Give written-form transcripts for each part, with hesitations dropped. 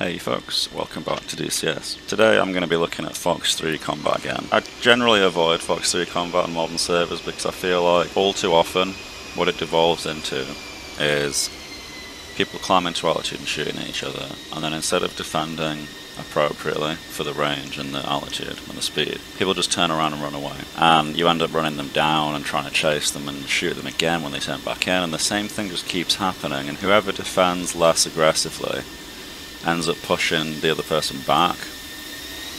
Hey folks, welcome back to DCS. Today I'm going to be looking at Fox-3 combat again. I generally avoid Fox-3 combat on modern servers because I feel like all too often what it devolves into is people climb into altitude and shooting at each other, and then instead of defending appropriately for the range and the altitude and the speed, people just turn around and run away, and you end up running them down and trying to chase them and shoot them again when they turn back in, and the same thing just keeps happening, and whoever defends less aggressively ends up pushing the other person back,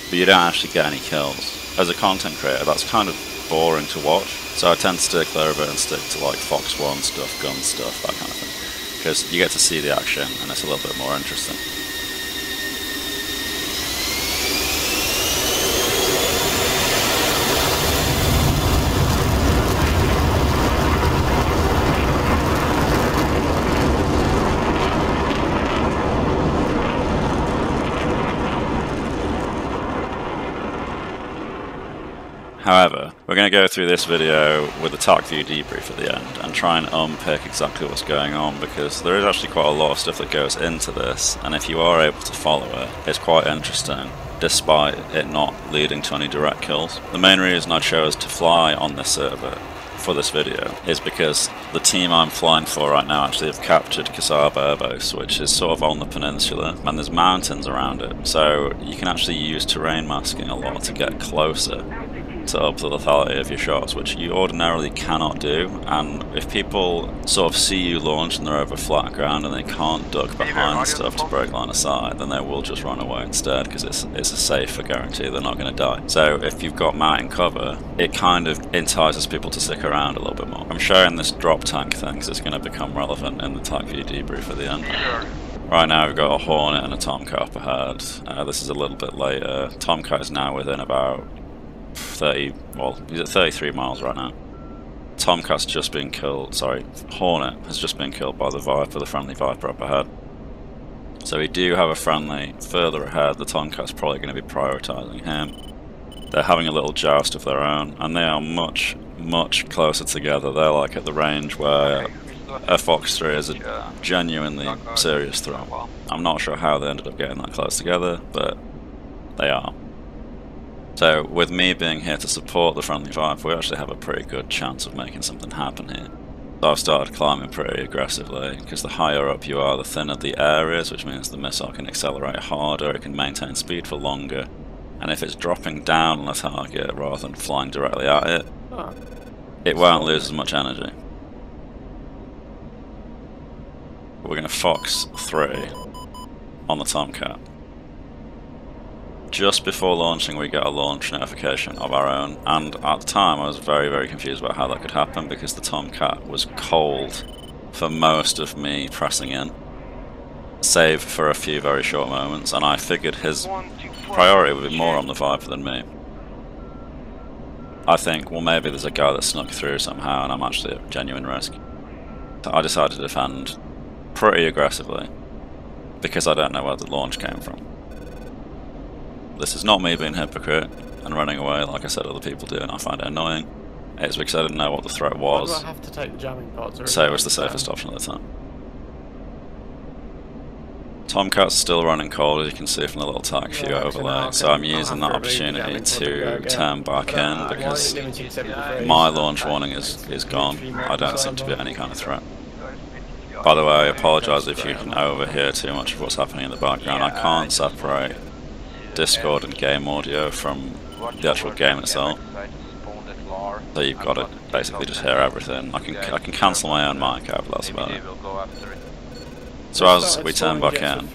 but you don't actually get any kills. As a content creator, that's kind of boring to watch, so I tend to steer clear of it and stick to like Fox-1 stuff, gun stuff, that kind of thing, because you get to see the action and it's a little bit more interesting. However, we're going to go through this video with a TacView debrief at the end and try and unpick exactly what's going on, because there is actually quite a lot of stuff that goes into this, and if you are able to follow it, it's quite interesting, despite it not leading to any direct kills. The main reason I chose to fly on this server for this video is because the team I'm flying for right now actually have captured Khasab Air Base, which is sort of on the peninsula, and there's mountains around it, so you can actually use terrain masking a lot to get closer to up the lethality of your shots, which you ordinarily cannot do. And if people sort of see you launch and they're over flat ground and they can't duck behind stuff to break line of sight, then they will just run away instead, because it's a safer guarantee they're not going to die. So if you've got mountain cover, it kind of entices people to stick around a little bit more. I'm showing this drop tank thing because it's going to become relevant in the TacView debrief at the end. Right now we've got a Hornet and a Tomcat up ahead. This is a little bit later. Tomcat is now within about 30, well, he's at 33 miles right now. Tomcat's just been killed, sorry, Hornet has just been killed by the Viper, the friendly Viper up ahead. So we do have a friendly further ahead. The Tomcat's probably going to be prioritising him. They're having a little joust of their own, and they are much, much closer together. They're like at the range where a Fox-3 is a genuinely serious threat. I'm not sure how they ended up getting that close together, but they are. So with me being here to support the friendly Viper, we actually have a pretty good chance of making something happen here. So I've started climbing pretty aggressively, because the higher up you are, the thinner the air is, which means the missile can accelerate harder, it can maintain speed for longer, and if it's dropping down on a target rather than flying directly at it, it won't lose as much energy. We're going to Fox-3 on the Tomcat. Just before launching we get a launch notification of our own, and at the time I was very, very confused about how that could happen, because the Tomcat was cold for most of me pressing in, save for a few very short moments, and I figured his priority would be more on the Viper than me. I think, well, maybe there's a guy that snuck through somehow and I'm actually at genuine risk. So I decided to defend pretty aggressively, because I don't know where the launch came from. This is not me being a hypocrite and running away like I said other people do, and I find it annoying. It's because I didn't know what the threat was. Why do I have to take the jamming pods, So it was the safest option at the time. Tomcat's still running cold, as you can see from the little TacView overlay, so I'm using that opportunity to turn back in, because my launch warning is gone. I don't seem to be any kind of threat. By the way, I apologise if you can overhear too much of what's happening in the background. I can't separate Discord and game audio from the actual game itself, so you've got to basically just hear everything. I can cancel my own mic out, but that's about it. So as we turn back in,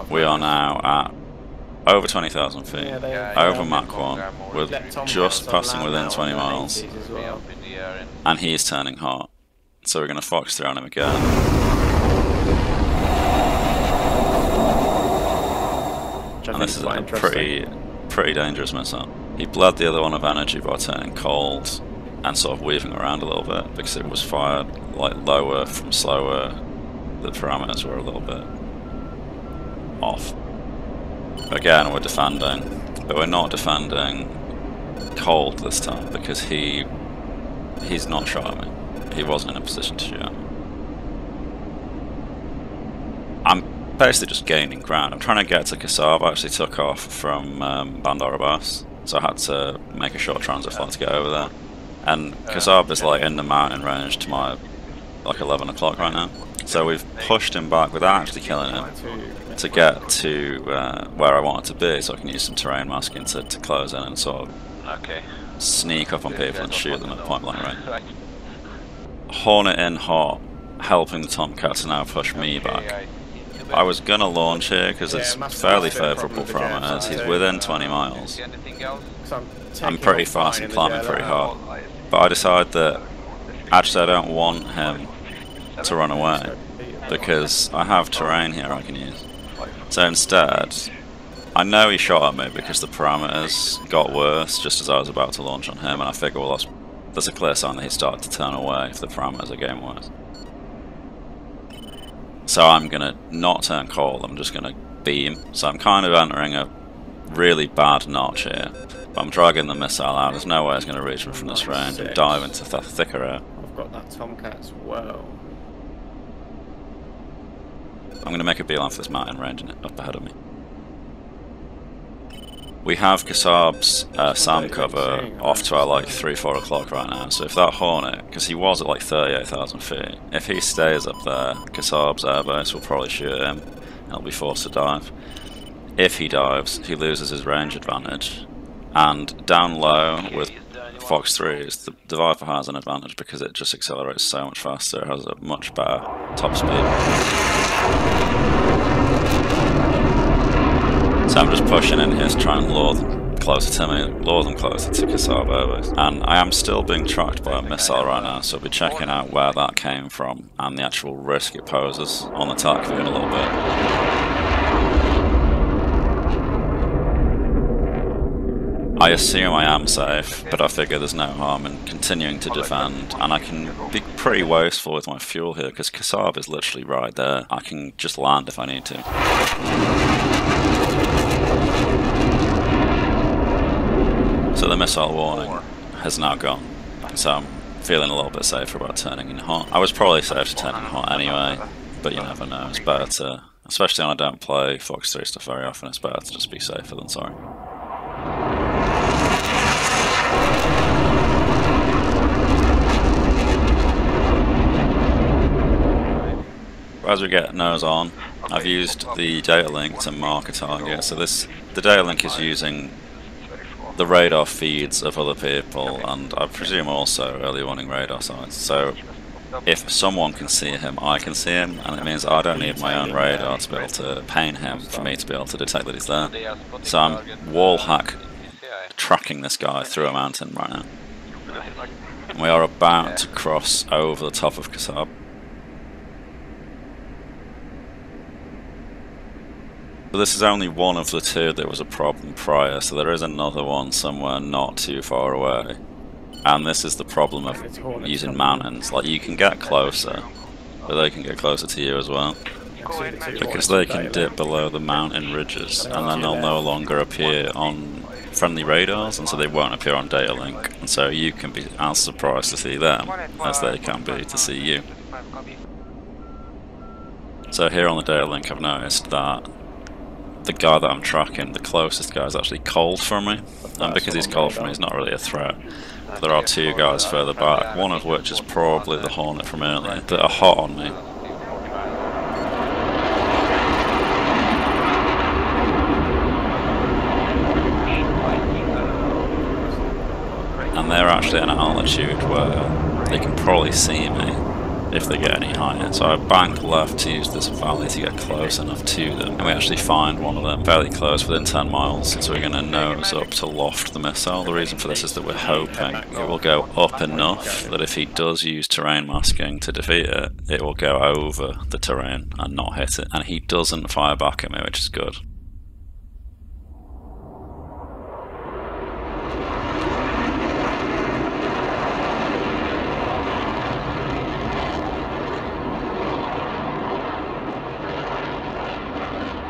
we are now at over 20,000 feet, over Mach 1, we're just passing within 20 miles, and he's turning hot, so we're going to Fox-3 on him again. And this is a pretty dangerous missile. He bled the other one of energy by turning cold and sort of weaving around a little bit, because it was fired like lower from slower. The parameters were a little bit off. Again, we're defending, but we're not defending cold this time, because he's not shot at me. He wasn't in a position to shoot at me. I'm basically just gaining ground. I'm trying to get to Khasab. I actually took off from Bandar Abbas, so I had to make a short transit flight to get over there. And Khasab is like in the mountain range to my like 11 o'clock right now. So we've pushed him back without actually killing him to get to where I want it to be, so I can use some terrain masking to close in and sort of sneak up on people and shoot them at point blank range. Hornet in hot, helping the Tomcat to now push me back. I was going to launch here because it's fairly favourable parameters. He's within 20 miles. I'm pretty fast and climbing pretty hard. But I decided that actually I don't want him to run away because I have terrain here I can use. So instead, I know he shot at me because the parameters got worse just as I was about to launch on him, and I figure, well, that's a clear sign that he started to turn away if the parameters are getting worse. So I'm going to not turn cold, I'm just going to beam. So I'm kind of entering a really bad notch here. But I'm dragging the missile out, there's no way it's going to reach me from this range and dive into the thicker air. I've got that Tomcat as well. I'm going to make a beeline for this mountain range up ahead of me. We have Khasab's SAM cover off to our like 3-4 o'clock right now, so if that Hornet, because he was at like 38,000 feet, if he stays up there, Khasab's airbase will probably shoot him, and he'll be forced to dive. If he dives, he loses his range advantage, and down low with Fox-3, the Viper has an advantage because it just accelerates so much faster, it has a much better top speed. So I'm just pushing in here to try and lure them closer to me, lure them closer to Khasab airbase. And I am still being tracked by a missile right now, so I'll be checking out where that came from and the actual risk it poses on the TacView in a little bit. I assume I am safe, but I figure there's no harm in continuing to defend, and I can be pretty wasteful with my fuel here, because Khasab is literally right there. I can just land if I need to. So the missile warning has now gone, so I'm feeling a little bit safer about turning in hot. I was probably safe to turn in hot anyway, but you never know, it's better to, especially when I don't play Fox-3 stuff very often, it's better to just be safer than sorry. As we get nose on, I've used the data link to mark a target. So the data link is using the radar feeds of other people, and I presume also early warning radar sites. So if someone can see him, I can see him, and it means I don't need my own radar to be able to paint him for me to be able to detect that he's there. So I'm wall hack tracking this guy through a mountain right now. And we are about to cross over the top of Khasab. But this is only one of the two that was a problem prior, so there is another one somewhere not too far away. And this is the problem of using mountains. Like, you can get closer, but they can get closer to you as well. Because they can dip below the mountain ridges, and then they'll no longer appear on friendly radars, and so they won't appear on data link. And so you can be as surprised to see them as they can be to see you. So here on the data link I've noticed that the guy that I'm tracking, the closest guy, is actually cold from me, and because he's cold from me, he's not really a threat. There are two guys further back, one of which is probably the Hornet from earlier, that are hot on me. And they're actually at an altitude where they can probably see me if they get any higher. So I bank left to use this valley to get close enough to them, and we actually find one of them fairly close, within 10 miles, so we're going to nose up to loft the missile. The reason for this is that we're hoping it will go up enough that if he does use terrain masking to defeat it, it will go over the terrain and not hit it, and he doesn't fire back at me, which is good.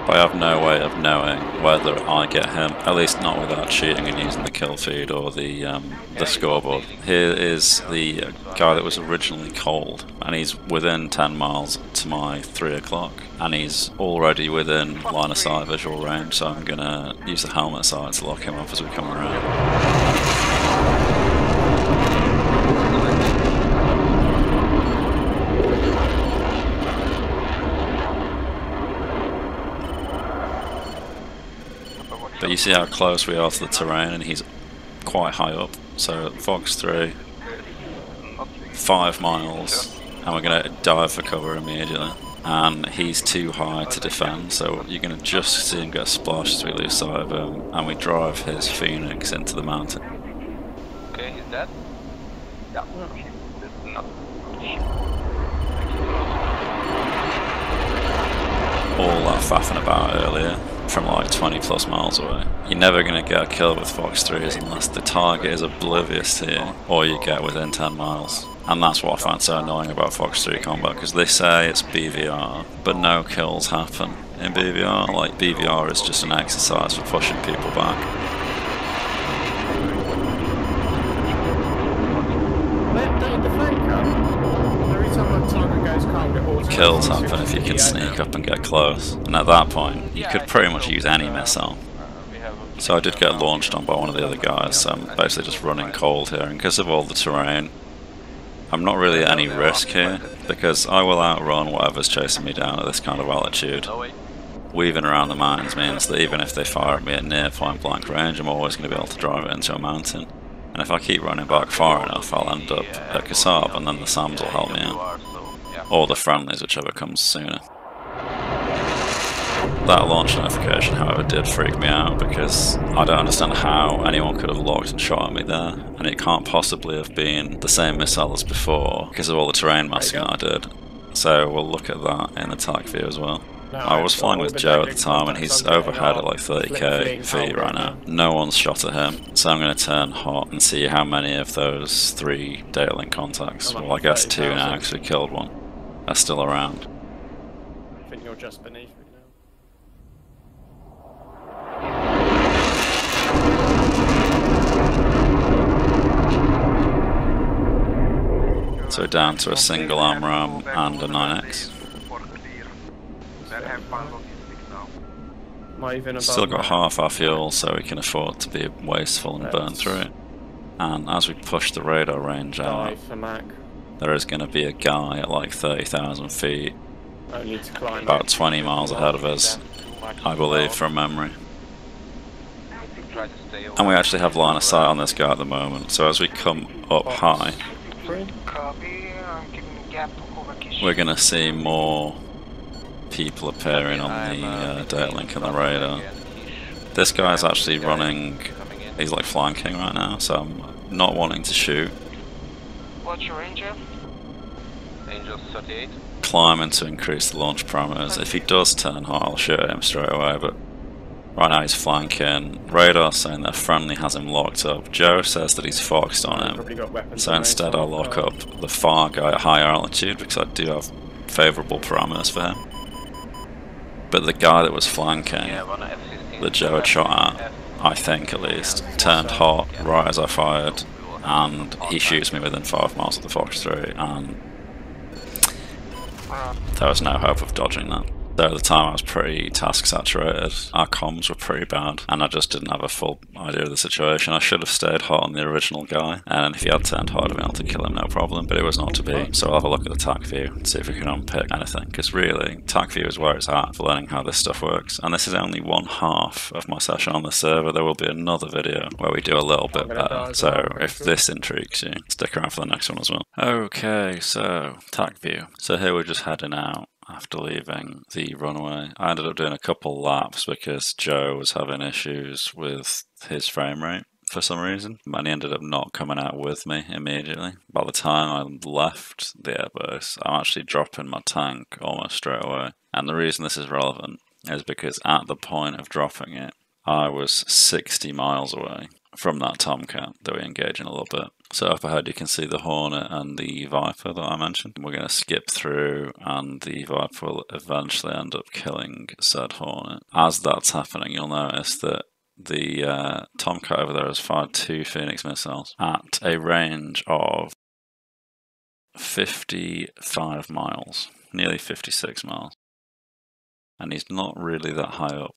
But I have no way of knowing whether I get him, at least not without cheating and using the kill feed or the scoreboard. Here is the guy that was originally cold, and he's within 10 miles to my 3 o'clock, and he's already within line of sight visual range, so I'm going to use the helmet sight to lock him up as we come around. But you see how close we are to the terrain, and he's quite high up. So Fox-3, 5 miles, and we're going to dive for cover immediately. And he's too high to defend, so you're going to just see him get splashed as we lose sight of him, and we drive his Phoenix into the mountain. Okay, he's dead? Yeah. All that faffing about earlier from like 20 plus miles away. You're never going to get a kill with Fox-3s unless the target is oblivious to you, or you get within 10 miles. And that's what I find so annoying about Fox-3 combat, because they say it's BVR, but no kills happen in BVR. Like, BVR is just an exercise for pushing people back. Kills happen if you can sneak up and get close, and at that point you could pretty much use any missile. So I did get launched on by one of the other guys, so I'm basically just running cold here, and because of all the terrain I'm not really at any risk here, because I will outrun whatever's chasing me down at this kind of altitude. Weaving around the mountains means that even if they fire at me at near point blank range, I'm always going to be able to drive it into a mountain. And if I keep running back far enough, I'll end up at Khasab, and then the SAMs will help me out. Or the friendlies, whichever comes sooner. That launch notification, however, did freak me out, because I don't understand how anyone could have locked and shot at me there, and it can't possibly have been the same missile as before because of all the terrain masking I did. So we'll look at that in the TacView as well. I was flying with Joe at the time, and he's overhead at like 30k feet right now. No one's shot at him, so I'm going to turn hot and see how many of those 3 data link contacts, well I guess 2 now because we killed one, are still around. I think you're just beneath me now. So down to a single AMRAAM and a 9X. Still got half our fuel, so we can afford to be wasteful and burn through it. And as we push the radar range out, there is going to be a guy at like 30,000 feet, about 20 miles ahead of us, I believe, from memory. And we actually have line of sight on this guy at the moment, so as we come up high, we're going to see more people appearing on the data link and the radar. This guy's actually running, he's like flanking right now, so I'm not wanting to shoot. What's your range? Range 38. Climbing to increase the launch parameters. If he does turn hot, I'll shoot at him straight away, but right now he's flanking. Radar saying that friendly has him locked up. Joe says that he's foxed on him, so instead I'll lock up the far guy at higher altitude because I do have favourable parameters for him. But the guy that was flanking, that Joe had shot at, I think at least, turned hot right as I fired, and he shoots me within 5 miles of the Fox-3, and there was no hope of dodging that. So at the time I was pretty task saturated, our comms were pretty bad, and I just didn't have a full idea of the situation. I should have stayed hot on the original guy, and if he had turned hot I'd have been able to kill him no problem, but it was not to be. So I'll have a look at the TacView and see if we can unpick anything, because really, TacView is where it's at for learning how this stuff works. And this is only one half of my session on the server. There will be another video where we do a little bit better, so if this intrigues you, stick around for the next one as well. Okay, so TacView. So here we're just heading out after leaving the runway. I ended up doing a couple laps because Joe was having issues with his frame rate for some reason, and he ended up not coming out with me immediately. By the time I left the airbase, I'm actually dropping my tank almost straight away. And the reason this is relevant is because at the point of dropping it, I was 60 miles away from that Tomcat that we engage in a little bit. So up ahead you can see the Hornet and the Viper that I mentioned. We're going to skip through and the Viper will eventually end up killing said Hornet. As that's happening, you'll notice that the Tomcat over there has fired 2 Phoenix missiles at a range of 55 miles, nearly 56 miles. And he's not really that high up.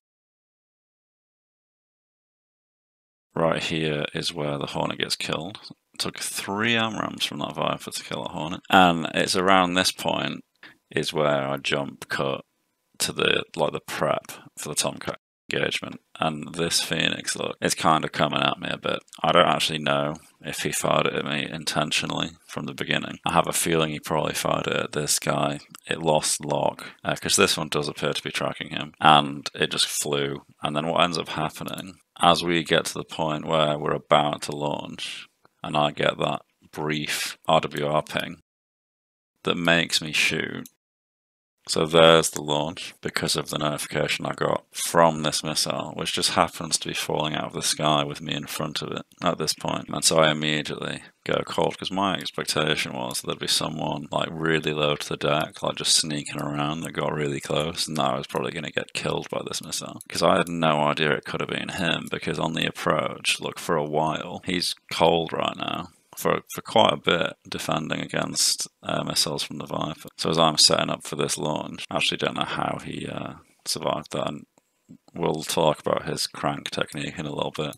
Right here is where the Hornet gets killed. It took 3 AMRAAMs from that Viper to kill that Hornet. And it's around this point is where I jump cut to the prep for the Tomcat engagement. And this Phoenix, look, it's kind of coming at me a bit. I don't actually know if he fired it at me intentionally from the beginning. I have a feeling he probably fired it at this guy. It lost log, because this one does appear to be tracking him, and it just flew. And then what ends up happening, as we get to the point where we're about to launch, and I get that brief RWR ping that makes me shoot. So there's the launch because of the notification I got from this missile, which just happens to be falling out of the sky with me in front of it at this point. And so I immediately go cold because my expectation was there'd be someone like really low to the deck, like just sneaking around that got really close, and I was probably going to get killed by this missile. Because I had no idea it could have been him, because on the approach, look, for a while, he's cold right now. For quite a bit, defending against missiles from the Viper. So as I'm setting up for this launch, I actually don't know how he survived that, and we'll talk about his crank technique in a little bit.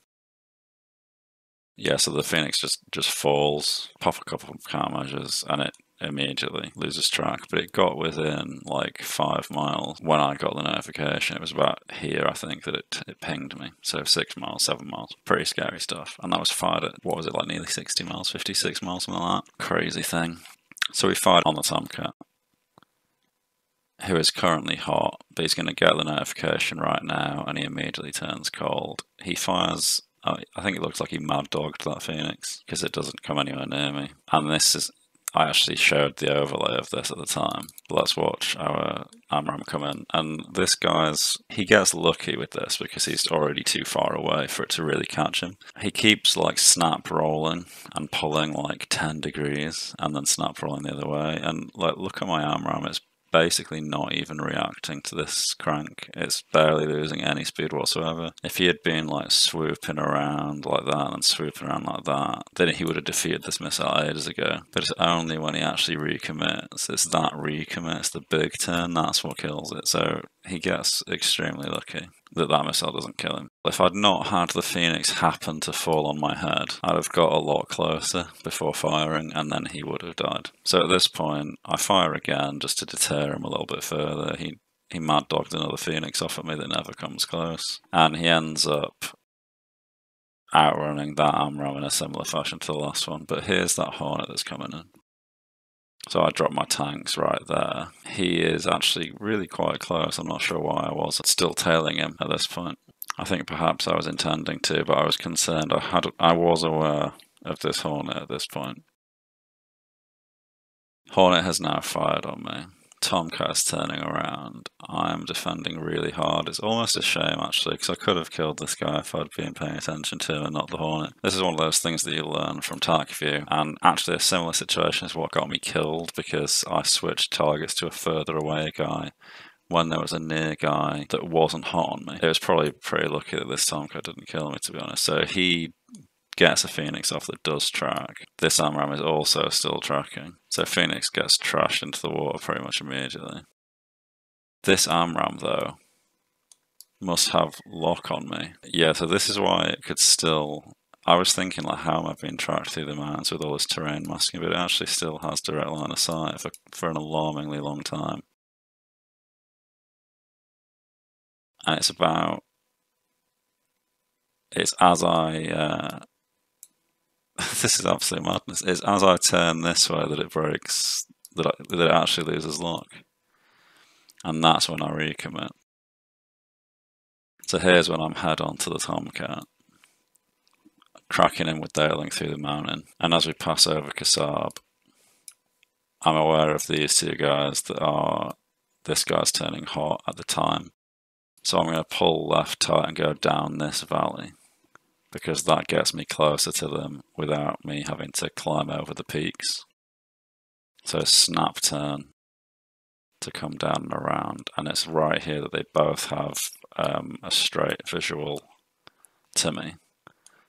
Yeah, so the Phoenix just falls, pop a couple of countermeasures, and it immediately loses track. But it got within like 5 miles when I got the notification. It was about here, I think, that it pinged me. So 6 miles, 7 miles, pretty scary stuff. And that was fired at, what was it, like nearly 60 miles, 56 miles, something like that. Crazy thing. So we fired on the Tomcat, who is currently hot, but he's going to get the notification right now, and he immediately turns cold. He fires. I think it looks like he mad dogged that Phoenix because it doesn't come anywhere near me. And this is, I actually showed the overlay of this at the time. But let's watch our AMRAAM come in. And this he gets lucky with this because he's already too far away for it to really catch him. He keeps like snap rolling and pulling like 10 degrees and then snap rolling the other way. And like, look at my AMRAAM, it's basically not even reacting to this crank. It's barely losing any speed whatsoever. If he had been like swooping around like that and swooping around like that, then he would have defeated this missile ages ago. But it's only when he actually recommits, it's that recommit, it's the big turn, that's what kills it. So he gets extremely lucky that missile doesn't kill him. If I'd not had the Phoenix happen to fall on my head, I'd have got a lot closer before firing, and then he would have died. So at this point, I fire again just to deter him a little bit further. He mad dogged another Phoenix off at me that never comes close, and he ends up outrunning that AMRAAM in a similar fashion to the last one. But here's that Hornet that's coming in. So I dropped my tanks right there. He is actually really quite close. I'm not sure why I was still tailing him at this point. I think perhaps I was intending to, but I was concerned. I was aware of this Hornet at this point. Hornet has now fired on me. Tomcat is turning around. I'm defending really hard. It's almost a shame, actually, because I could have killed this guy if I'd been paying attention to him and not the Hornet. This is one of those things that you learn from TacView, and actually a similar situation is what got me killed, because I switched targets to a further away guy when there was a near guy that wasn't hot on me. It was probably pretty lucky that this Tomcat didn't kill me, to be honest. So he gets a Phoenix off that does track. This AMRAAM is also still tracking. So Phoenix gets trashed into the water pretty much immediately. This AMRAAM, though, must have lock on me. Yeah, so this is why it could still... I was thinking, like, how am I being tracked through the mountains with all this terrain masking, but it actually still has direct line of sight for an alarmingly long time. And it's about... It's as I... this is absolute madness. It's as I turn this way that it breaks, that it actually loses lock. And that's when I recommit. So here's when I'm head on to the Tomcat, cracking in with Daling through the mountain. And as we pass over Khasab, I'm aware of these two guys this guy's turning hot at the time. So I'm going to pull left tight and go down this valley. because that gets me closer to them without me having to climb over the peaks. So snap turn to come down and around, and it's right here that they both have a straight visual to me.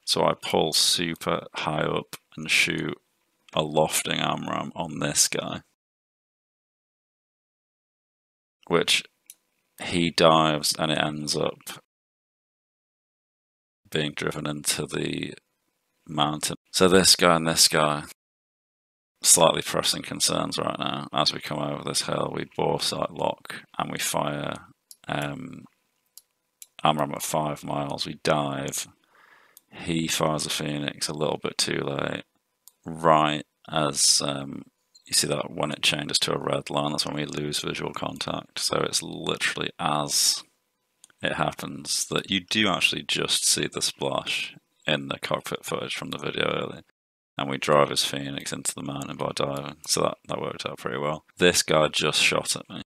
So I pull super high up and shoot a lofting AMRAAM on this guy, which he dives and it ends up being driven into the mountain. So this guy and this guy, slightly pressing concerns right now. As we come over this hill, we bore sight lock and we fire AMRAAM at 5 miles. We dive. He fires a Phoenix a little bit too late. Right as you see that when it changes to a red line, that's when we lose visual contact. So it's literally as it happens that you do actually just see the splash in the cockpit footage from the video earlier. And we drive his Phoenix into the mountain by diving. So that worked out pretty well. This guy just shot at me.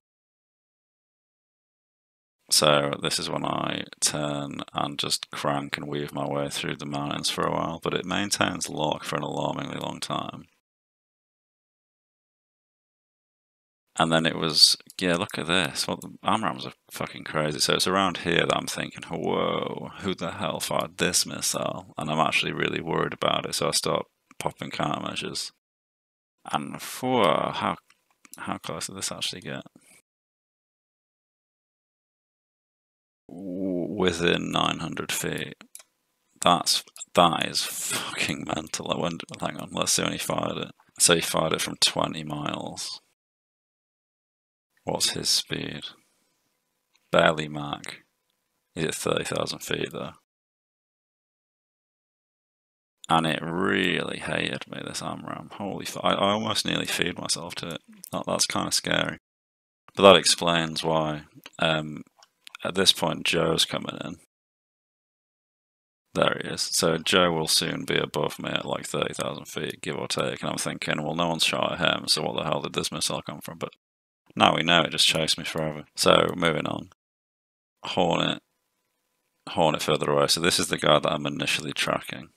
So this is when I turn and just crank and weave my way through the mountains for a while, but it maintains lock for an alarmingly long time. And then it was, yeah, look at this. Well, the AMRAAMs are fucking crazy. So it's around here that I'm thinking, whoa, who the hell fired this missile? And I'm actually really worried about it. So I start popping countermeasures. And whoa, how close did this actually get? Within 900 feet. That is fucking mental. Hang on, let's see when he fired it. So he fired it from 20 miles. What's his speed? Barely Mach. He's at 30,000 feet though. And it really hated me, this AMRAAM. Holy fuck. I almost nearly feed myself to it. That's kind of scary. But that explains why. At this point, Joe's coming in. There he is. So Joe will soon be above me at like 30,000 feet, give or take. And I'm thinking, well, no one's shot at him, so what the hell did this missile come from? But now we know it just chased me forever. So moving on. Hornet further away. So this is the guy that I'm initially tracking.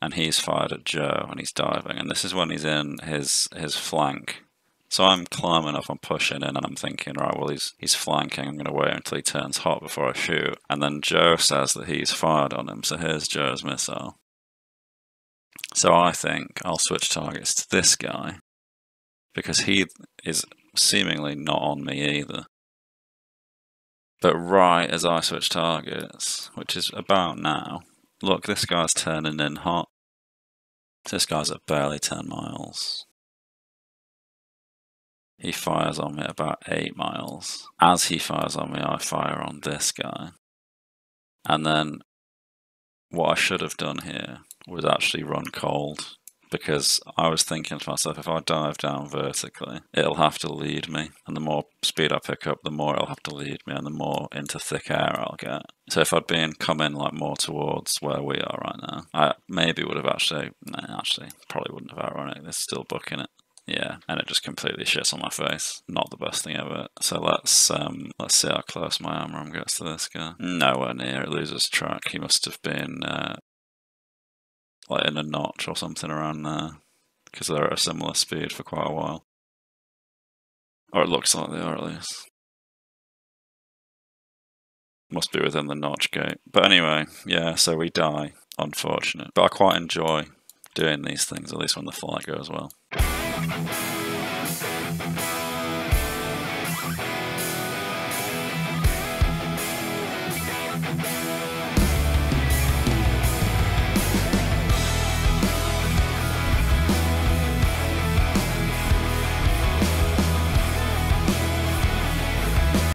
And he's fired at Joe and he's diving. And this is when he's in his flank. So I'm climbing up, I'm pushing in, and I'm thinking, right, well, he's flanking, I'm going to wait until he turns hot before I shoot. And then Joe says that he's fired on him, so here's Joe's missile. So I think I'll switch targets to this guy, because he is seemingly not on me either. But right as I switch targets, which is about now, look, this guy's turning in hot. This guy's at barely 10 miles. He fires on me at about 8 miles. As he fires on me, I fire on this guy. And then what I should have done here was actually run cold, because I was thinking to myself, if I dive down vertically, it'll have to lead me. And the more speed I pick up, the more it'll have to lead me, and the more into thick air I'll get. So if I'd been coming like more towards where we are right now, I maybe would have actually probably wouldn't have outrun it. It's still booking it. Yeah, and it just completely shits on my face. Not the best thing ever. So let's see how close my AMRAAM gets to this guy. Nowhere near. It loses track. He must have been like in a notch or something around there, because they're at a similar speed for quite a while. Or it looks like they are, at least. Must be within the notch gate. But anyway, yeah, so we die. Unfortunate. But I quite enjoy doing these things, at least when the flight goes well.